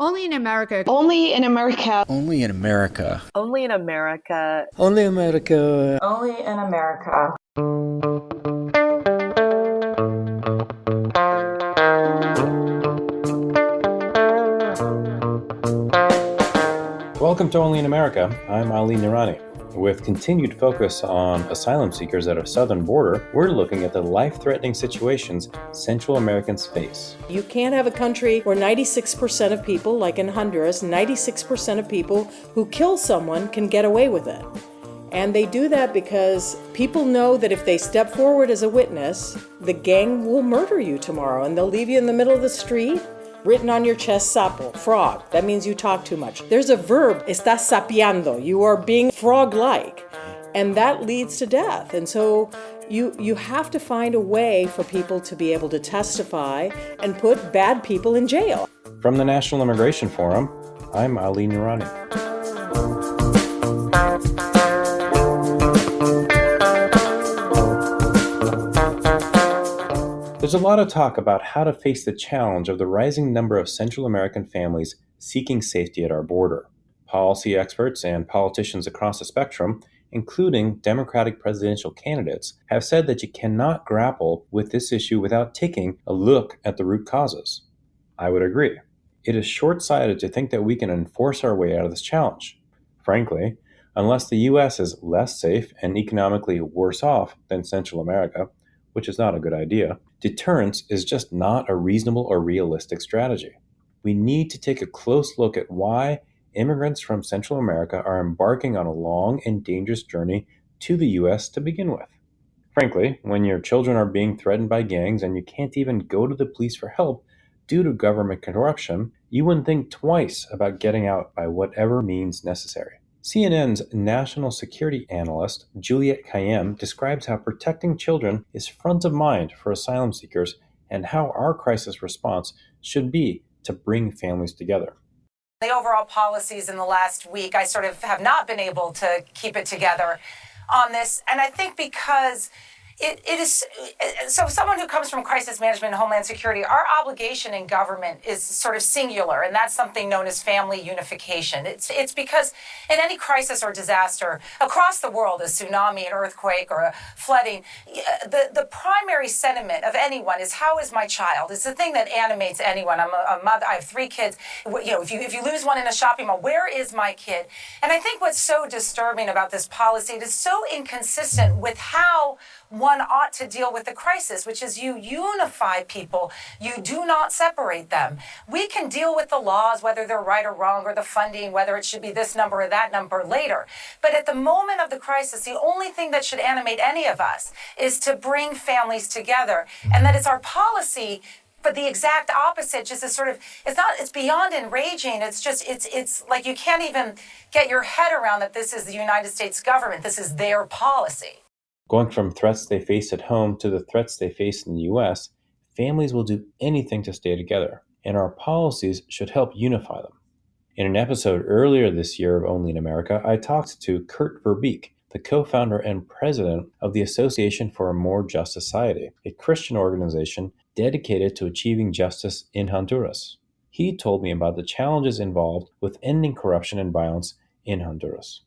Only in America. Only in America. Only in America. Only in America. Only America. Only in America. Welcome to Only in America. I'm Ali Nirani. With continued focus on asylum seekers at our southern border, we're looking at the life-threatening situations Central Americans face. You can't have a country where 96% of people, like in Honduras, 96% of people who kill someone can get away with it. And they do that because people know that if they step forward as a witness, the gang will murder you tomorrow, and they'll leave you in the middle of the street. Written on your chest, sapo, frog. That means you talk too much. There's a verb, estás sapeando. You are being frog-like. And that leads to death. And so you have to find a way for people to be able to testify and put bad people in jail. From the National Immigration Forum, I'm Ali Nirani. There's a lot of talk about how to face the challenge of the rising number of Central American families seeking safety at our border. Policy experts and politicians across the spectrum, including Democratic presidential candidates, have said that you cannot grapple with this issue without taking a look at the root causes. I would agree. It is short-sighted to think that we can enforce our way out of this challenge. Frankly, unless the U.S. is less safe and economically worse off than Central America, which is not a good idea, deterrence is just not a reasonable or realistic strategy. We need to take a close look at why immigrants from Central America are embarking on a long and dangerous journey to the U.S. to begin with. Frankly, when your children are being threatened by gangs and you can't even go to the police for help due to government corruption, you wouldn't think twice about getting out by whatever means necessary. CNN's national security analyst, Juliette Kayyem, describes how protecting children is front of mind for asylum seekers and how our crisis response should be to bring families together. The overall policies in the last week, I sort of have not been able to keep it together on this. And I think because it is, so someone who comes from crisis management and homeland security, our obligation in government is sort of singular, and that's something known as family unification. It's because in any crisis or disaster across the world, a tsunami, an earthquake, or a flooding, the primary sentiment of anyone is, how is my child? It's the thing that animates anyone. I'm a mother, I have 3 kids. If you lose one in a shopping mall, where is my kid? And I think what's so disturbing about this policy, it is so inconsistent with how one ought to deal with the crisis, which is you unify people. You do not separate them. We can deal with the laws, whether they're right or wrong, or the funding, whether it should be this number or that number later. But at the moment of the crisis, the only thing that should animate any of us is to bring families together. And that it's our policy, but the exact opposite, just is sort of, it's beyond enraging. It's like you can't even get your head around that this is the United States government. This is their policy. Going from threats they face at home to the threats they face in the U.S., families will do anything to stay together, and our policies should help unify them. In an episode earlier this year of Only in America, I talked to Kurt Verbeek, the co-founder and president of the Association for a More Just Society, a Christian organization dedicated to achieving justice in Honduras. He told me about the challenges involved with ending corruption and violence in Honduras.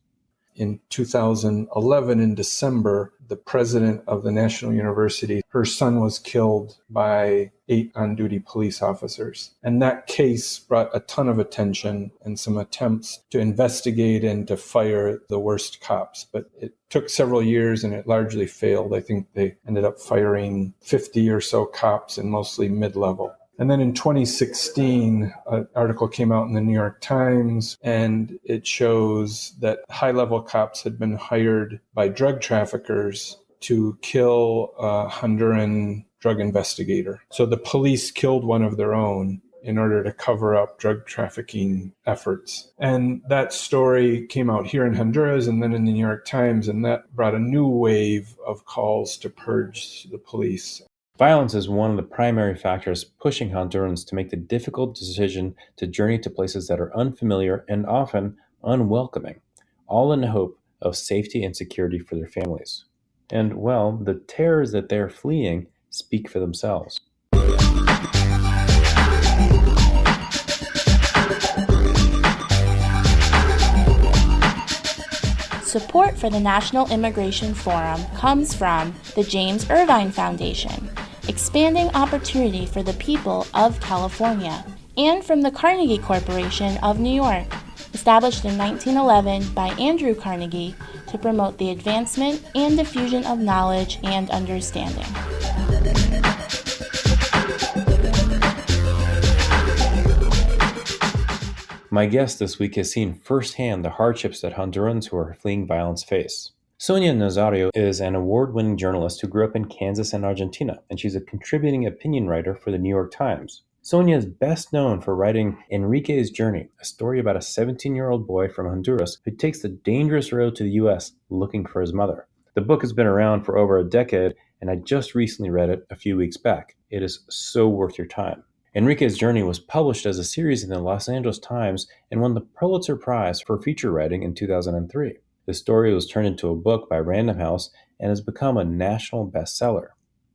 In 2011, in December, the president of the National University, her son was killed by 8 on-duty police officers. And that case brought a ton of attention and some attempts to investigate and to fire the worst cops. But it took several years and it largely failed. I think they ended up firing 50 or so cops, and mostly mid-level. And then in 2016, an article came out in the New York Times, and it shows that high-level cops had been hired by drug traffickers to kill a Honduran drug investigator. So the police killed one of their own in order to cover up drug trafficking efforts. And that story came out here in Honduras and then in the New York Times, and that brought a new wave of calls to purge the police. Violence is one of the primary factors pushing Hondurans to make the difficult decision to journey to places that are unfamiliar and often unwelcoming, all in the hope of safety and security for their families. And, well, the terrors that they're fleeing speak for themselves. Support for the National Immigration Forum comes from the James Irvine Foundation, expanding opportunity for the people of California, and from the Carnegie Corporation of New York, established in 1911 by Andrew Carnegie to promote the advancement and diffusion of knowledge and understanding. My guest this week has seen firsthand the hardships that Hondurans who are fleeing violence face. Sonia Nazario is an award-winning journalist who grew up in Kansas and Argentina, and she's a contributing opinion writer for the New York Times. Sonia is best known for writing Enrique's Journey, a story about a 17-year-old boy from Honduras who takes the dangerous road to the U.S. looking for his mother. The book has been around for over a decade, and I just recently read it a few weeks back. It is so worth your time. Enrique's Journey was published as a series in the Los Angeles Times and won the Pulitzer Prize for feature writing in 2003. The story was turned into a book by Random House and has become a national bestseller.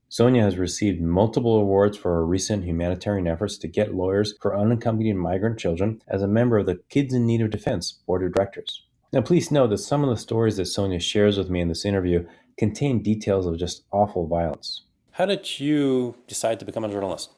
Sonia has received multiple awards for her recent humanitarian efforts to get lawyers for unaccompanied migrant children as a member of the Kids in Need of Defense Board of Directors. Now, please note that some of the stories that Sonia shares with me in this interview contain details of just awful violence. How did you decide to become a journalist?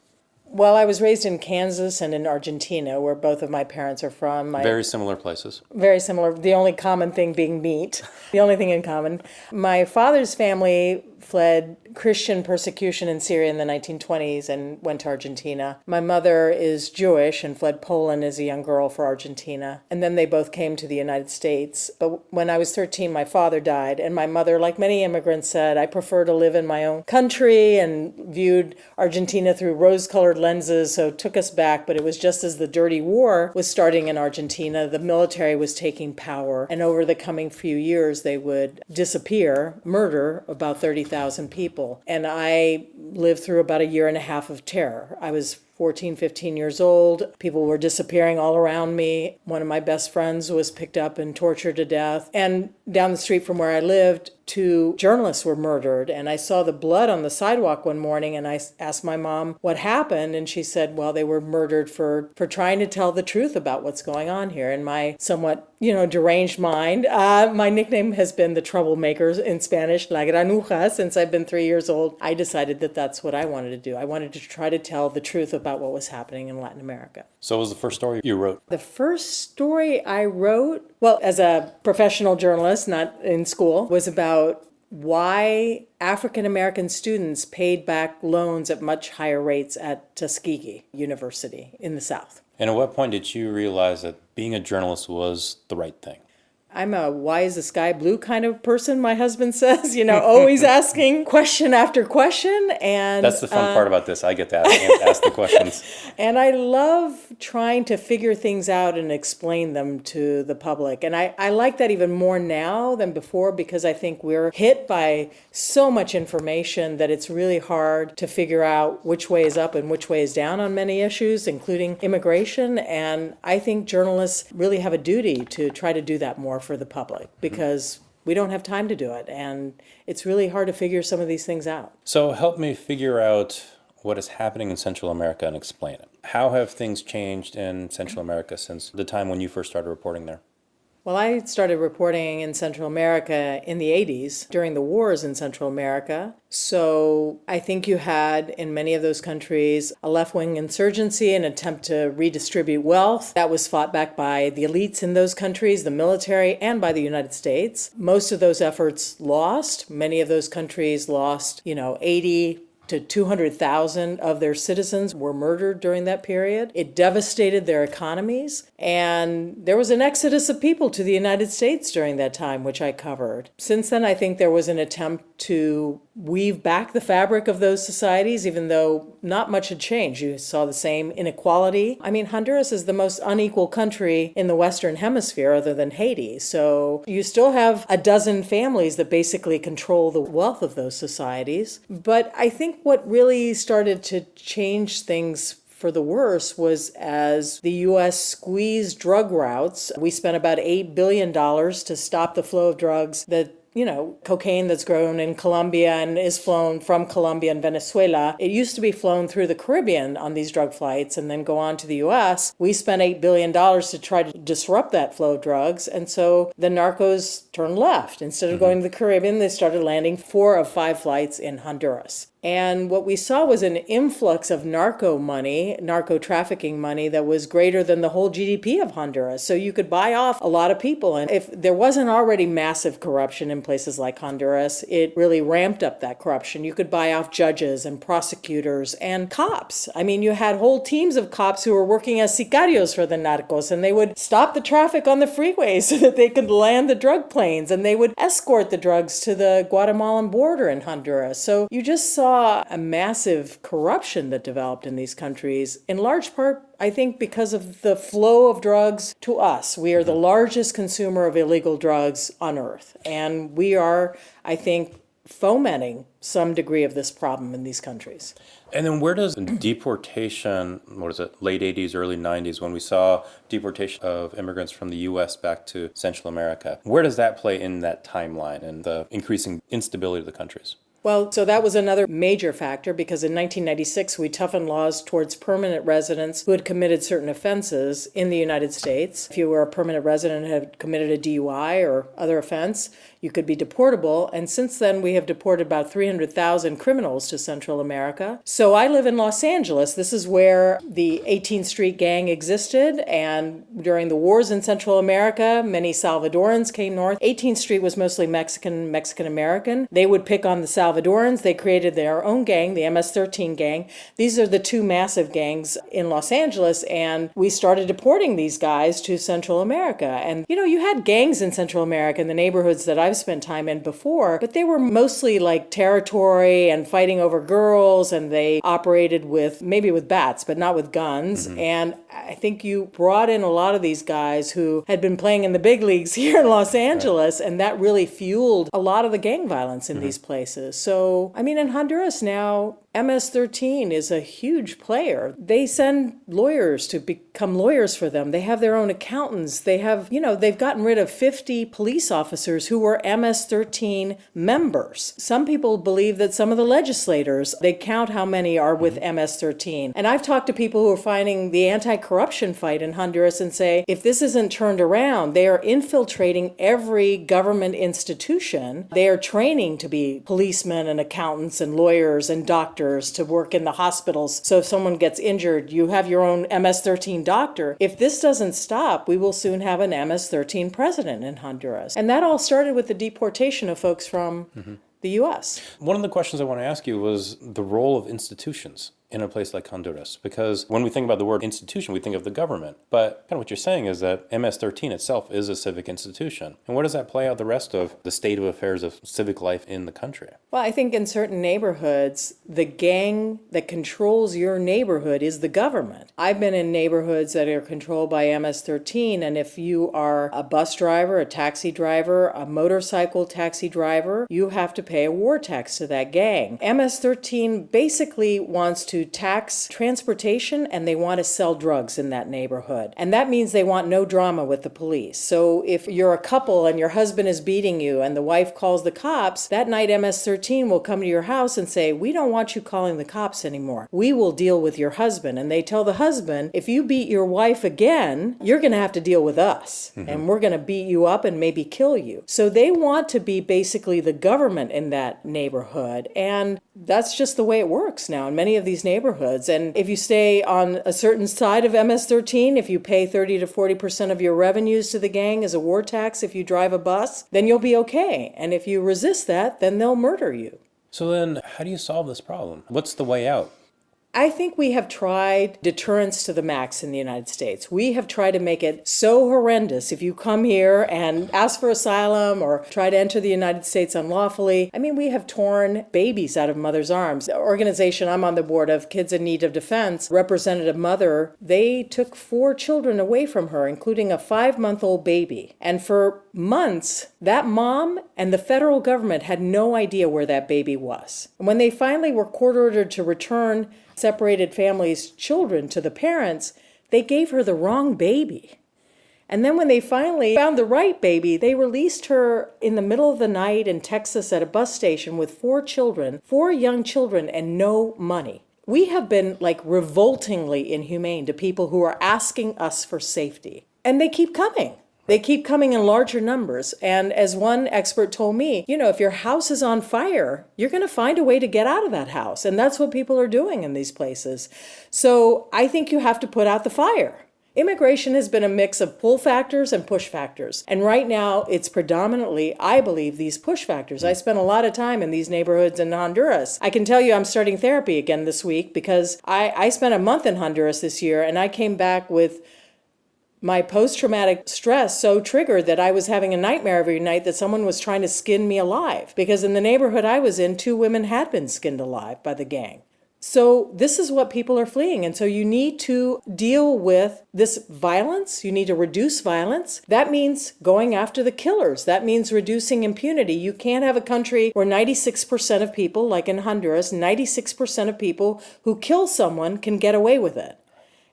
Well, I was raised in Kansas and in Argentina, where both of my parents are from. Very similar places. Very similar. The only common thing being meat. The only thing in common. My father's family fled Christian persecution in Syria in the 1920s and went to Argentina. My mother is Jewish and fled Poland as a young girl for Argentina. And then they both came to the United States. But when I was 13, my father died. And my mother, like many immigrants, said, I prefer to live in my own country, and viewed Argentina through rose-colored lenses, so took us back. But it was just as the dirty war was starting in Argentina, the military was taking power. And over the coming few years, they would disappear, murder about 30,000 people. And I lived through about a year and a half of terror. I was 14, 15 years old. People were disappearing all around me. One of my best friends was picked up and tortured to death. And down the street from where I lived, 2 journalists were murdered. And I saw the blood on the sidewalk one morning, and I asked my mom what happened. And she said, well, they were murdered for trying to tell the truth about what's going on here. In my somewhat, deranged mind, my nickname has been the troublemaker in Spanish, La Granuja, since I've been 3 years old. I decided that that's what I wanted to do. I wanted to try to tell the truth about what was happening in Latin America. So what was the first story you wrote? The first story I wrote, well, as a professional journalist, not in school, was about why African American students paid back loans at much higher rates at Tuskegee University in the South. And at what point did you realize that being a journalist was the right thing? I'm a why is the sky blue kind of person, my husband says, always asking question after question. And that's the fun part about this. I get to ask the questions. And I love trying to figure things out and explain them to the public. And I like that even more now than before, because I think we're hit by so much information that it's really hard to figure out which way is up and which way is down on many issues, including immigration. And I think journalists really have a duty to try to do that more for the public, because we don't have time to do it, and it's really hard to figure some of these things out. So help me figure out what is happening in Central America and explain it. How have things changed in Central America since the time when you first started reporting there? Well, I started reporting in Central America in the 80s during the wars in Central America. So I think you had, in many of those countries, a left-wing insurgency, an attempt to redistribute wealth. That was fought back by the elites in those countries, the military, and by the United States. Most of those efforts lost. Many of those countries lost, 80 to 200,000 of their citizens were murdered during that period. It devastated their economies, and there was an exodus of people to the United States during that time, which I covered. Since then, I think there was an attempt to weave back the fabric of those societies, even though not much had changed. You saw the same inequality. I mean, Honduras is the most unequal country in the Western Hemisphere other than Haiti. So you still have a dozen families that basically control the wealth of those societies. But I think what really started to change things for the worse was as the U.S. squeezed drug routes. We spent about $8 billion to stop the flow of drugs that cocaine that's grown in Colombia and is flown from Colombia and Venezuela. It used to be flown through the Caribbean on these drug flights and then go on to the U.S. We spent $8 billion to try to disrupt that flow of drugs. And so the narcos turned left. Instead of going to the Caribbean, they started landing 4 of 5 flights in Honduras. And what we saw was an influx of narco trafficking money that was greater than the whole GDP of Honduras. So you could buy off a lot of people. And if there wasn't already massive corruption in places like Honduras, it really ramped up that corruption. You could buy off judges and prosecutors and cops. I mean, you had whole teams of cops who were working as sicarios for the narcos, and they would stop the traffic on the freeways so that they could land the drug planes, and they would escort the drugs to the Guatemalan border in Honduras. So you just saw a massive corruption that developed in these countries, in large part, I think, because of the flow of drugs to us. We are the largest consumer of illegal drugs on earth, and we are, I think, fomenting some degree of this problem in these countries. And then where does deportation, late 80s, early 90s, when we saw deportation of immigrants from the U.S. back to Central America, where does that play in that timeline and the increasing instability of the countries? Well, so that was another major factor because in 1996, we toughened laws towards permanent residents who had committed certain offenses in the United States. If you were a permanent resident and had committed a DUI or other offense, you could be deportable. And since then, we have deported about 300,000 criminals to Central America. So I live in Los Angeles. This is where the 18th Street Gang existed. And during the wars in Central America, many Salvadorans came north. 18th Street was mostly Mexican-American. They would pick on the Salvadorans. They created their own gang, the MS-13 gang. These are the 2 massive gangs in Los Angeles. And we started deporting these guys to Central America. And, you had gangs in Central America in the neighborhoods that I've spent time in before, but they were mostly like territory and fighting over girls, and they operated maybe with bats, but not with guns. And I think you brought in a lot of these guys who had been playing in the big leagues here in Los Angeles, and that really fueled a lot of the gang violence in these places. So, I mean, in Honduras now, MS-13 is a huge player. They send lawyers to become lawyers for them. They have their own accountants. They have, they've gotten rid of 50 police officers who were MS-13 members. Some people believe that some of the legislators, they count how many are with MS-13. And I've talked to people who are fighting the anti-corruption fight in Honduras and say, if this isn't turned around, they are infiltrating every government institution. They are training to be policemen and accountants and lawyers and doctors to work in the hospitals. So if someone gets injured, you have your own MS-13 doctor. If this doesn't stop, we will soon have an MS-13 president in Honduras. And that all started with the deportation of folks from the U.S. One of the questions I want to ask you was the role of institutions in a place like Honduras, because when we think about the word institution, we think of the government. But kind of what you're saying is that MS-13 itself is a civic institution. And where does that play out the rest of the state of affairs of civic life in the country? Well, I think in certain neighborhoods, the gang that controls your neighborhood is the government. I've been in neighborhoods that are controlled by MS-13, and if you are a bus driver, a taxi driver, a motorcycle taxi driver, you have to pay a war tax to that gang. MS-13 basically wants to tax transportation, and they want to sell drugs in that neighborhood. And that means they want no drama with the police. So if you're a couple and your husband is beating you and the wife calls the cops, that night MS-13 will come to your house and say, we don't want you calling the cops anymore. We will deal with your husband. And they tell the husband, if you beat your wife again, you're going to have to deal with us. And we're going to beat you up and maybe kill you. So they want to be basically the government in that neighborhood. And that's just the way it works now in many of these neighborhoods. And if you stay on a certain side of MS-13, if you pay 30 to 40% of your revenues to the gang as a war tax if you drive a bus, then you'll be okay. And if you resist that, then they'll murder you. So then how do you solve this problem? What's the way out? I think we have tried deterrence to the max in the United States. We have tried to make it so horrendous. If you come here and ask for asylum or try to enter the United States unlawfully, I mean, we have torn babies out of mothers' arms. The organization I'm on the board of, Kids in Need of Defense, represented a mother. They took 4 children away from her, including a 5-month-old baby. And for months, that mom and the federal government had no idea where that baby was. And when they finally were court-ordered to return separated families' children to the parents, they gave her the wrong baby. And then when they finally found the right baby, they released her in the middle of the night in Texas at a bus station with 4 young children, and no money. We have been revoltingly inhumane to people who are asking us for safety. And they keep coming. They keep coming in larger numbers. And as one expert told me, if your house is on fire, you're going to find a way to get out of that house. And that's what people are doing in these places. So I think you have to put out the fire. Immigration has been a mix of pull factors and push factors. And right now, it's predominantly, I believe, these push factors. I spent a lot of time in these neighborhoods in Honduras. I can tell you I'm starting therapy again this week because I spent a month in Honduras this year, and I came back with my post-traumatic stress so triggered that I was having a nightmare every night that someone was trying to skin me alive. Because in the neighborhood I was in, 2 women had been skinned alive by the gang. So this is what people are fleeing. And so you need to deal with this violence. You need to reduce violence. That means going after the killers. That means reducing impunity. You can't have a country where 96% of people, like in Honduras, 96% of people who kill someone can get away with it.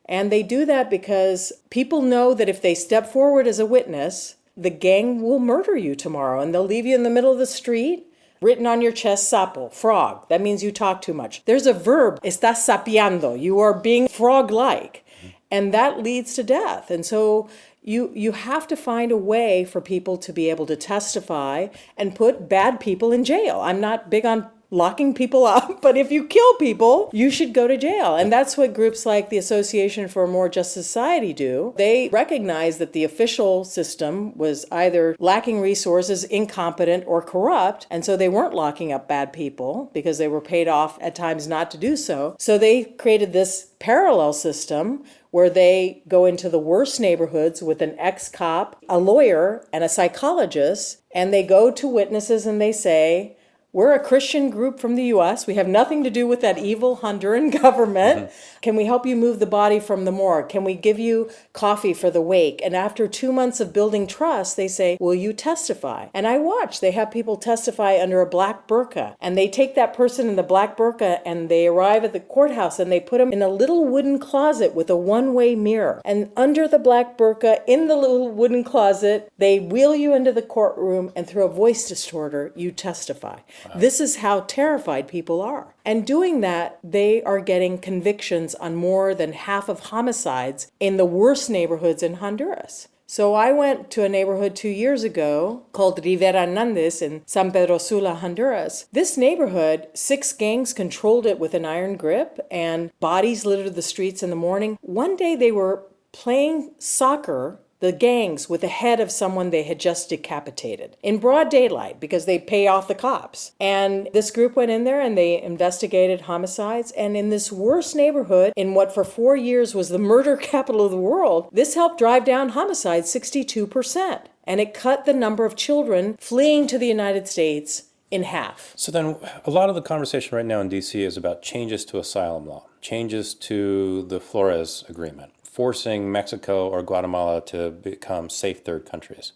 And they do that because people know that if they step forward as a witness, the gang will murder you tomorrow, and they'll leave you in the middle of the street. Written on your chest, sapo, frog. That means you talk too much. There's a verb, estás sapeando. You are being frog-like. And that leads to death. And so you have to find a way for people to be able to testify and put bad people in jail. I'm not big on locking people up, but if you kill people, you should go to jail. And that's what groups like the Association for a More Just Society do. They recognize that the official system was either lacking resources, incompetent, or corrupt, and so they weren't locking up bad people because they were paid off at times not to do so. So they created this parallel system where they go into the worst neighborhoods with an ex-cop, a lawyer, and a psychologist, and they go to witnesses and they say, we're a Christian group from the U.S. We have nothing to do with that evil Honduran government. Mm-hmm. Can we help you move the body from the morgue? Can we give you coffee for the wake? And after 2 months of building trust, they say, will you testify? And I watch. They have people testify under a black burqa. And they take that person in the black burqa and they arrive at the courthouse and they put them in a little wooden closet with a one-way mirror. And under the black burqa, in the little wooden closet, they wheel you into the courtroom and through a voice distorter, you testify. Wow. This is how terrified people are. And doing that, they are getting convictions on more than half of homicides in the worst neighborhoods in Honduras. So I went to a neighborhood 2 years ago called Rivera Hernandez in San Pedro Sula, Honduras. This neighborhood, 6 gangs controlled it with an iron grip, and bodies littered the streets in the morning. One day they were playing soccer, the gangs, with the head of someone they had just decapitated in broad daylight because they pay off the cops. And this group went in there and they investigated homicides. And in this worst neighborhood, in what for 4 years was the murder capital of the world, this helped drive down homicides 62%. And it cut the number of children fleeing to the United States in half. So then a lot of the conversation right now in D.C. is about changes to asylum law, changes to the Flores Agreement, forcing Mexico or Guatemala to become safe third countries.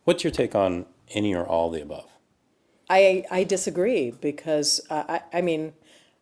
What's your take on any or all of the above? I disagree because,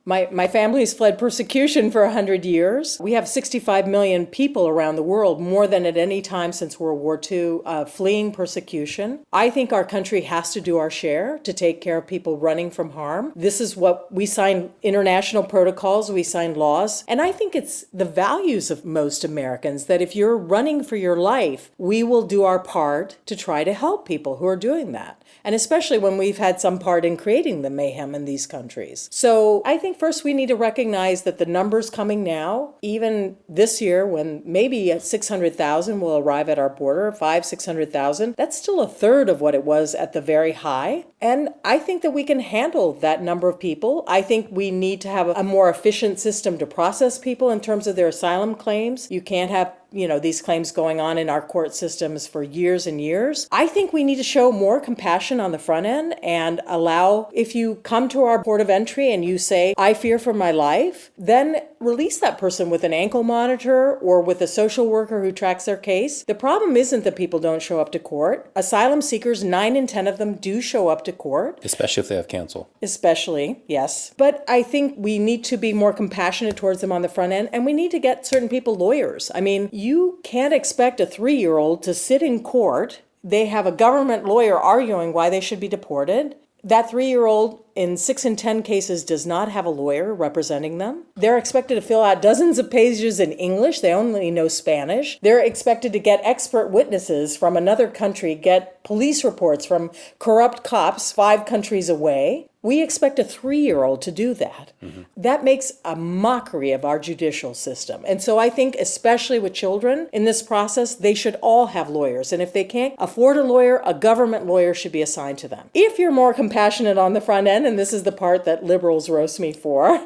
my family's fled persecution for 100 years. We have 65 million people around the world, more than at any time since World War II, fleeing persecution. I think our country has to do our share to take care of people running from harm. This is what we signed international protocols, we signed laws. And I think it's the values of most Americans that if you're running for your life, we will do our part to try to help people who are doing that. And especially when we've had some part in creating the mayhem in these countries. So I think first we need to recognize that the numbers coming now, even this year when maybe 600,000 will arrive at our border, 600,000, that's still a third of what it was at the very high. And I think that we can handle that number of people. I think we need to have a more efficient system to process people in terms of their asylum claims. You can't have these claims going on in our court systems for years and years. I think we need to show more compassion on the front end and allow, if you come to our port of entry and you say, I fear for my life, then release that person with an ankle monitor or with a social worker who tracks their case. The problem isn't that people don't show up to court. Asylum seekers, 9 in 10 of them do show up to court. Especially if they have counsel. Especially, yes. But I think we need to be more compassionate towards them on the front end, and we need to get certain people lawyers. I mean, you can't expect a 3-year-old to sit in court. They have a government lawyer arguing why they should be deported. That 3-year-old in 6 in 10 cases does not have a lawyer representing them. They're expected to fill out dozens of pages in English. They only know Spanish. They're expected to get expert witnesses from another country, get police reports from corrupt cops 5 countries away. We expect a 3-year-old to do that. That makes a mockery of our judicial system. And so I think, especially with children in this process, they should all have lawyers. And if they can't afford a lawyer, a government lawyer should be assigned to them. If you're more compassionate on the front end, and this is the part that liberals roast me for,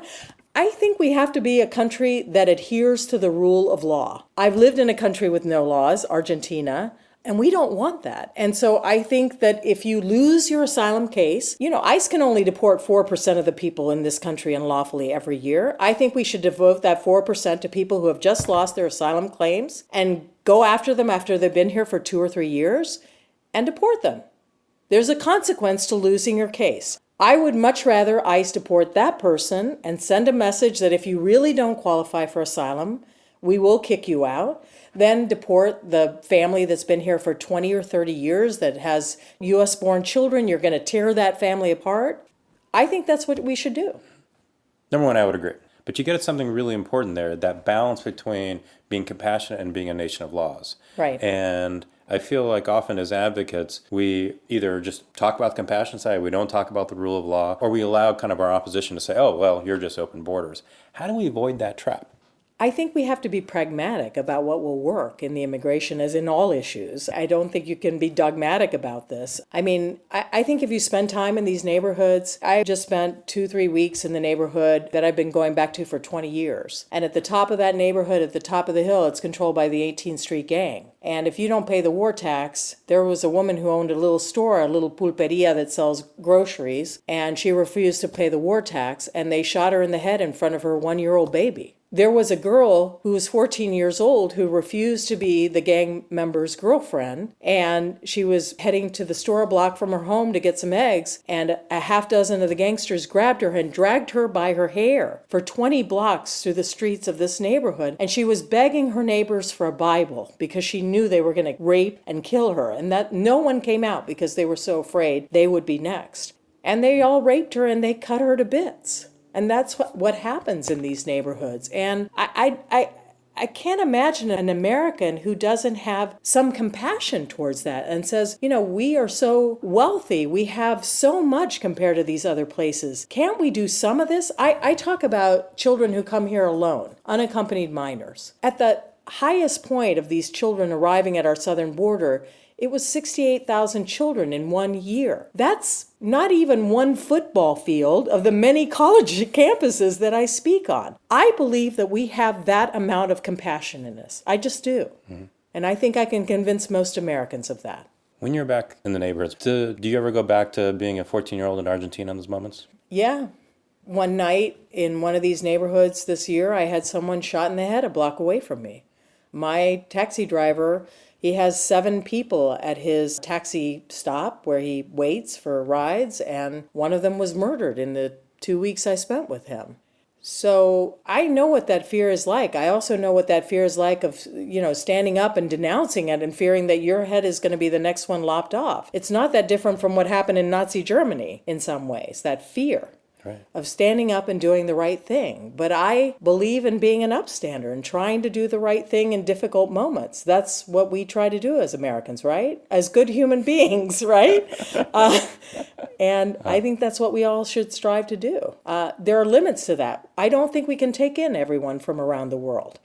I think we have to be a country that adheres to the rule of law. I've lived in a country with no laws, Argentina, and we don't want that. And so I think that if you lose your asylum case, ICE can only deport 4% of the people in this country unlawfully every year. I think we should devote that 4% to people who have just lost their asylum claims and go after them after they've been here for 2 or 3 years and deport them. There's a consequence to losing your case. I would much rather ICE deport that person and send a message that if you really don't qualify for asylum, we will kick you out, then deport the family that's been here for 20 or 30 years that has U.S.-born children. You're going to tear that family apart. I think that's what we should do. Number one, I would agree. But you get at something really important there, that balance between being compassionate and being a nation of laws. Right. And I feel like often as advocates, we either just talk about the compassion side, we don't talk about the rule of law, or we allow kind of our opposition to say, oh, well, you're just open borders. How do we avoid that trap? I think we have to be pragmatic about what will work in the immigration, as in all issues. I don't think you can be dogmatic about this. I mean, I think if you spend time in these neighborhoods, I just spent 2-3 weeks in the neighborhood that I've been going back to for 20 years. And at the top of that neighborhood, at the top of the hill, it's controlled by the 18th Street Gang. And if you don't pay the war tax, there was a woman who owned a little store, a little pulperia that sells groceries, and she refused to pay the war tax, and they shot her in the head in front of her 1-year-old baby. There was a girl who was 14 years old who refused to be the gang member's girlfriend, and she was heading to the store a block from her home to get some eggs, and a half dozen of the gangsters grabbed her and dragged her by her hair for 20 blocks through the streets of this neighborhood, and she was begging her neighbors for a Bible because she knew they were going to rape and kill her, and that no one came out because they were so afraid they would be next. And they all raped her and they cut her to bits. And that's what happens in these neighborhoods. And I can't imagine an American who doesn't have some compassion towards that and says, we are so wealthy. We have so much compared to these other places. Can't we do some of this? I talk about children who come here alone, unaccompanied minors. At the highest point of these children arriving at our southern border, it was 68,000 children in 1 year. That's not even one football field of the many college campuses that I speak on. I believe that we have that amount of compassion in us. I just do. Mm-hmm. And I think I can convince most Americans of that. When you're back in the neighborhoods, do you ever go back to being a 14-year-old in Argentina in those moments? Yeah. One night in one of these neighborhoods this year, I had someone shot in the head a block away from me. My taxi driver, he has 7 people at his taxi stop where he waits for rides, and one of them was murdered in the 2 weeks I spent with him. So I know what that fear is like. I also know what that fear is like of, standing up and denouncing it and fearing that your head is going to be the next one lopped off. It's not that different from what happened in Nazi Germany in some ways, that fear. Right. Of standing up and doing the right thing. But I believe in being an upstander and trying to do the right thing in difficult moments. That's what we try to do as Americans, right? As good human beings, right? And I think that's what we all should strive to do. There are limits to that. I don't think we can take in everyone from around the world.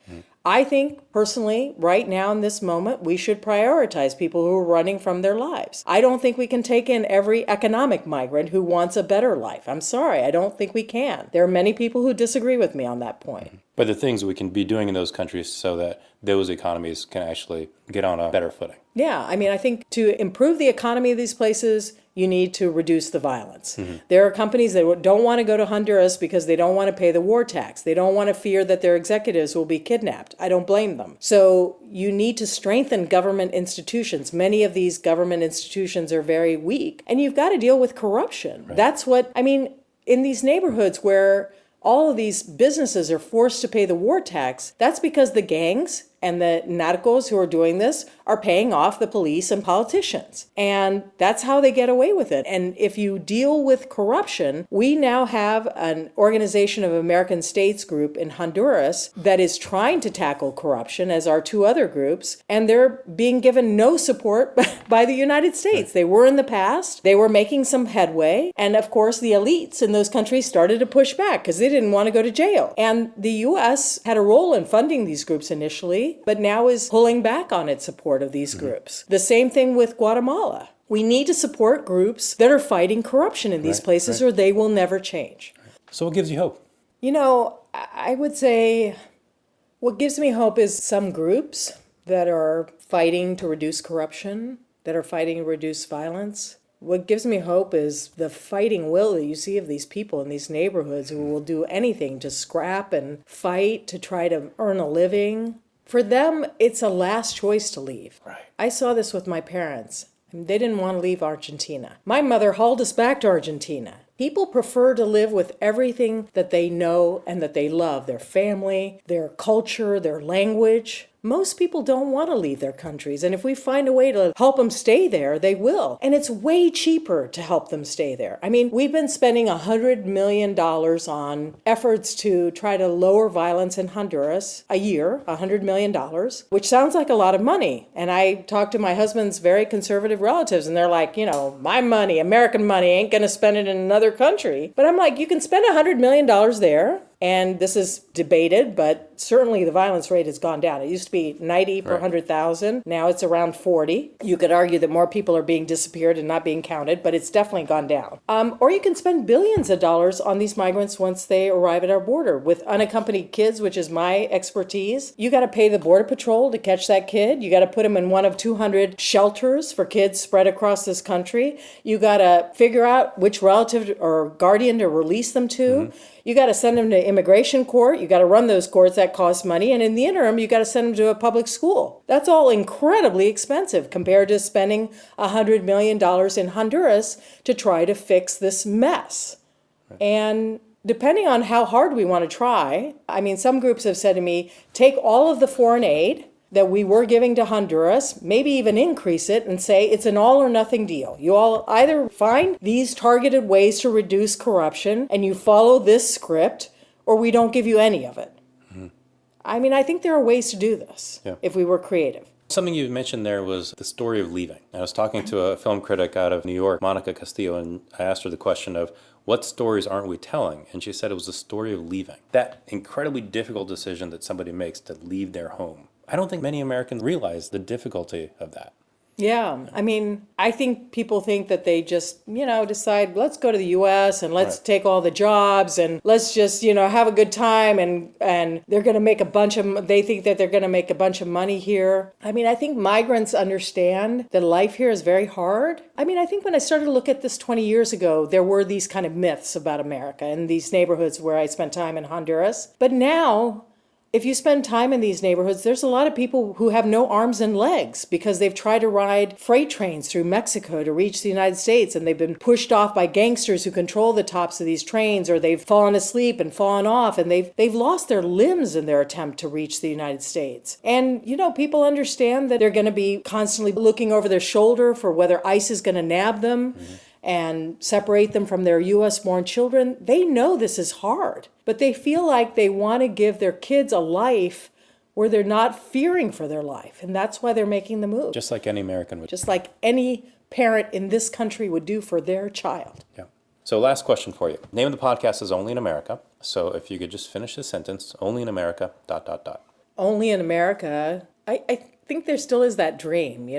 I think, personally, right now in this moment, we should prioritize people who are running from their lives. I don't think we can take in every economic migrant who wants a better life. I'm sorry, I don't think we can. There are many people who disagree with me on that point. But the things we can be doing in those countries so that those economies can actually get on a better footing. Yeah, I think to improve the economy of these places, you need to reduce the violence. Mm-hmm. There are companies that don't want to go to Honduras because they don't want to pay the war tax. They don't want to fear that their executives will be kidnapped. I don't blame them. So you need to strengthen government institutions. Many of these government institutions are very weak. And you've got to deal with corruption. Right. That's what, in these neighborhoods where all of these businesses are forced to pay the war tax, that's because the gangs And the narcos who are doing this are paying off the police and politicians. And that's how they get away with it. And if you deal with corruption, we now have an Organization of American States group in Honduras that is trying to tackle corruption, as are two other groups, and they're being given no support by the United States. They were in the past. They were making some headway. And of course, the elites in those countries started to push back because they didn't want to go to jail. And the U.S. had a role in funding these groups initially, but now is pulling back on its support of these groups. The same thing with Guatemala. We need to support groups that are fighting corruption in these places, or they will never change. So what gives you hope? You know, I would say what gives me hope is some groups that are fighting to reduce corruption, that are fighting to reduce violence. What gives me hope is the fighting will that you see of these people in these neighborhoods who will do anything to scrap and fight to try to earn a living. For them, it's a last choice to leave. Right. I saw this with my parents. They didn't want to leave Argentina. My mother hauled us back to Argentina. People prefer to live with everything that they know and that they love, their family, their culture, their language. Most people don't want to leave their countries, and if we find a way to help them stay there, they will. And it's way cheaper to help them stay there. I mean, we've been spending $100 million on efforts to try to lower violence in Honduras a year, $100 million, which sounds like a lot of money. And I talked to my husband's very conservative relatives, and they're like, you know, my money, American money, ain't going to spend it in another country. But I'm like, you can spend $100 million there. And this is debated, but certainly the violence rate has gone down. It used to be 90 per 100,000. Now it's around 40. You could argue that more people are being disappeared and not being counted, but it's definitely gone down. Or you can spend billions of dollars on these migrants once they arrive at our border. With unaccompanied kids, which is my expertise, you got to pay the Border Patrol to catch that kid. You got to put him in one of 200 shelters for kids spread across this country. You got to figure out which relative or guardian to release them to. You got to send them to immigration court. You got to run those courts. That costs money. And in the interim, you got to send them to a public school. That's all incredibly expensive compared to spending $100 million in Honduras to try to fix this mess. Right. And depending on how hard we want to try, I mean, some groups have said to me, take all of the foreign aid that we were giving to Honduras, maybe even increase it and say it's an all or nothing deal. You all either find these targeted ways to reduce corruption and you follow this script, or we don't give you any of it. I mean, I think there are ways to do this if we were creative. Something you mentioned there was the story of leaving. I was talking to a film critic out of New York, Monica Castillo, and I asked her the question of, what stories aren't we telling? And she said it was the story of leaving. That incredibly difficult decision that somebody makes to leave their home. I don't think many Americans realize the difficulty of that. Yeah, I mean, I think people think that they just, decide, let's go to the U.S. and let's take all the jobs and let's just, have a good time and they're going to make they think that they're going to make a bunch of money here. I mean, I think migrants understand that life here is very hard. I mean, I think when I started to look at this 20 years ago, there were these kind of myths about America in these neighborhoods where I spent time in Honduras. But now, if you spend time in these neighborhoods, there's a lot of people who have no arms and legs because they've tried to ride freight trains through Mexico to reach the United States, and they've been pushed off by gangsters who control the tops of these trains, or they've fallen asleep and fallen off, and they've lost their limbs in their attempt to reach the United States. And, people understand that they're going to be constantly looking over their shoulder for whether ICE is going to nab them. And separate them from their U.S.-born children. They know this is hard, but they feel like they want to give their kids a life where they're not fearing for their life, and that's why they're making the move. Just like any American would. Just like any parent in this country would do for their child. Yeah. So last question for you. Name of the podcast is Only in America. So if you could just finish the sentence, Only in America, ... Only in America. I think there still is that dream,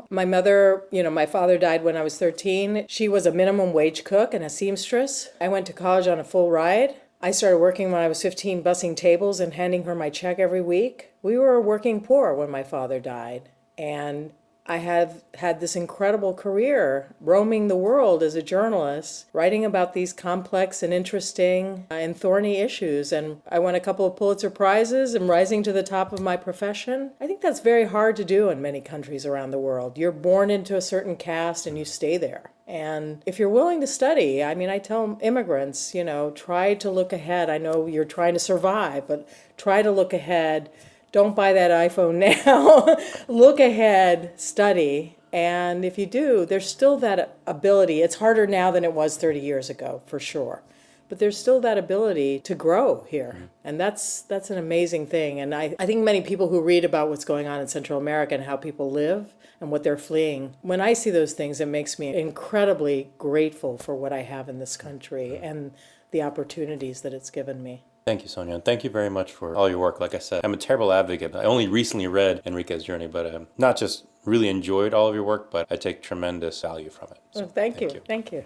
My mother, my father died when I was 13. She was a minimum wage cook and a seamstress. I went to college on a full ride. I started working when I was 15, bussing tables and handing her my check every week. We were working poor when my father died. And I have had this incredible career roaming the world as a journalist, writing about these complex and interesting and thorny issues. And I won a couple of Pulitzer Prizes and rising to the top of my profession. I think that's very hard to do in many countries around the world. You're born into a certain caste and you stay there. And if you're willing to study, I tell immigrants, try to look ahead. I know you're trying to survive, but try to look ahead don't buy that iPhone now. Look ahead, study. And if you do, there's still that ability. It's harder now than it was 30 years ago, for sure. But there's still that ability to grow here. And that's an amazing thing. And I think many people who read about what's going on in Central America and how people live and what they're fleeing, when I see those things, it makes me incredibly grateful for what I have in this country and the opportunities that it's given me. Thank you, Sonia. And thank you very much for all your work. Like I said, I'm a terrible advocate. I only recently read Enrique's journey, but not just really enjoyed all of your work, but I take tremendous value from it. So, well, thank you. Thank you.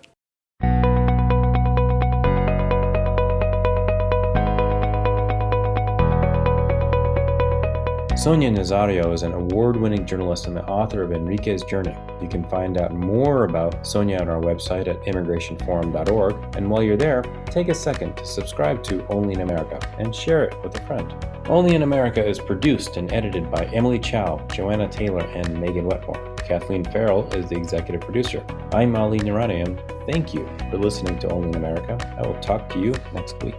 Sonia Nazario is an award-winning journalist and the author of Enrique's Journey. You can find out more about Sonia on our website at immigrationforum.org. And while you're there, take a second to subscribe to Only in America and share it with a friend. Only in America is produced and edited by Emily Chow, Joanna Taylor, and Megan Wetmore. Kathleen Farrell is the executive producer. I'm Ali Naranian. Thank you for listening to Only in America. I will talk to you next week.